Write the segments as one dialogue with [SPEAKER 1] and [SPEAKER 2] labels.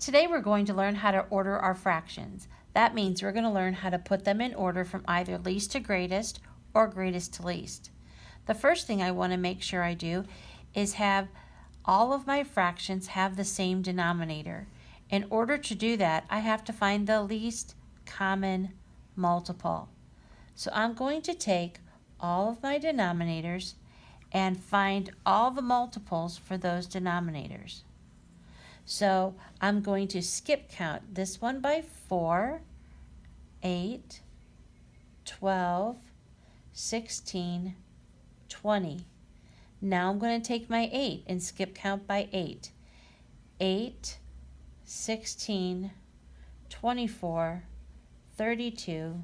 [SPEAKER 1] Today we're going to learn how to order our fractions. That means we're going to learn how to put them in order from either least to greatest or greatest to least. The first thing I want to make sure I do is have all of my fractions have the same denominator. In order to do that, I have to find the least common multiple. So I'm going to take all of my denominators and find all the multiples for those denominators. So I'm going to skip count this one by 4, 8, 12, 16, 20. Now I'm going to take my 8 and skip count by 8. 8, 16, 24, 32,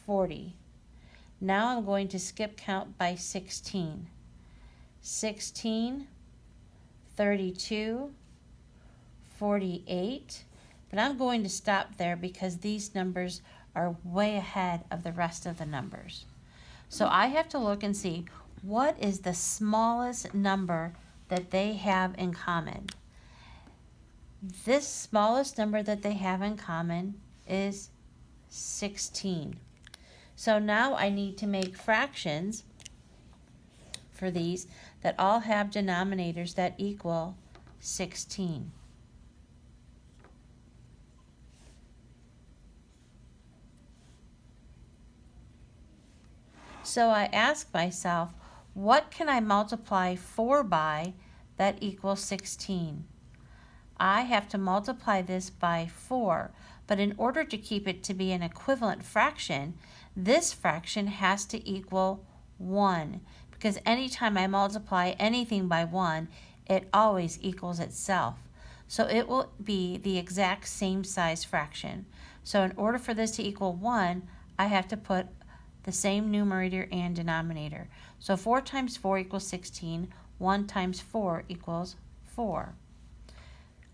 [SPEAKER 1] 40. Now I'm going to skip count by 16. 16, 32, 48, but I'm going to stop there because these numbers are way ahead of the rest of the numbers. So I have to look and see what is the smallest number that they have in common. This smallest number that they have in common is 16. So now I need to make fractions for these that all have denominators that equal 16. So I ask myself, what can I multiply 4 by that equals 16? I have to multiply this by 4, but in order to keep it to be an equivalent fraction, this fraction has to equal 1, because anytime I multiply anything by 1, it always equals itself. So it will be the exact same size fraction. So in order for this to equal 1, I have to put the same numerator and denominator. So 4 times 4 equals 16. 1 times 4 equals 4.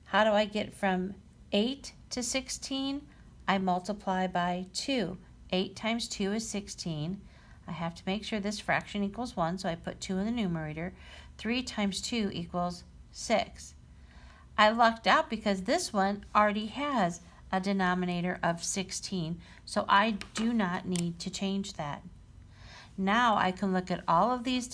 [SPEAKER 1] How do I get from 8 to 16? I multiply by 2. 8 times 2 is 16. I have to make sure this fraction equals 1, so I put 2 in the numerator. 3 times 2 equals 6. I lucked out because this one already has a denominator of 16, so I do not need to change that. Now I can look at all of these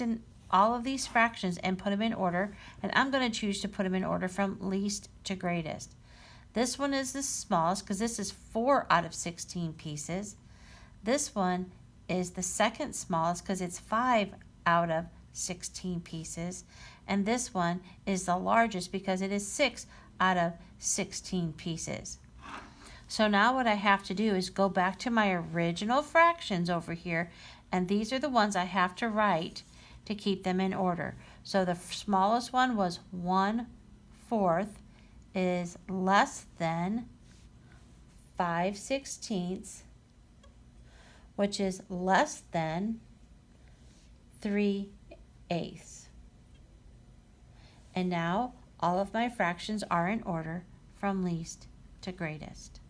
[SPEAKER 1] fractions and put them in order, and I'm going to choose to put them in order from least to greatest. This one is the smallest because this is 4 out of 16 pieces. This one is the second smallest because it's 5 out of 16 pieces, and this one is the largest because it is 6 out of 16 pieces. So now what I have to do is go back to my original fractions over here, and these are the ones I have to write to keep them in order. So the smallest one was 1/4 is less than 5/16, which is less than 3/8. And now all of my fractions are in order from least to greatest.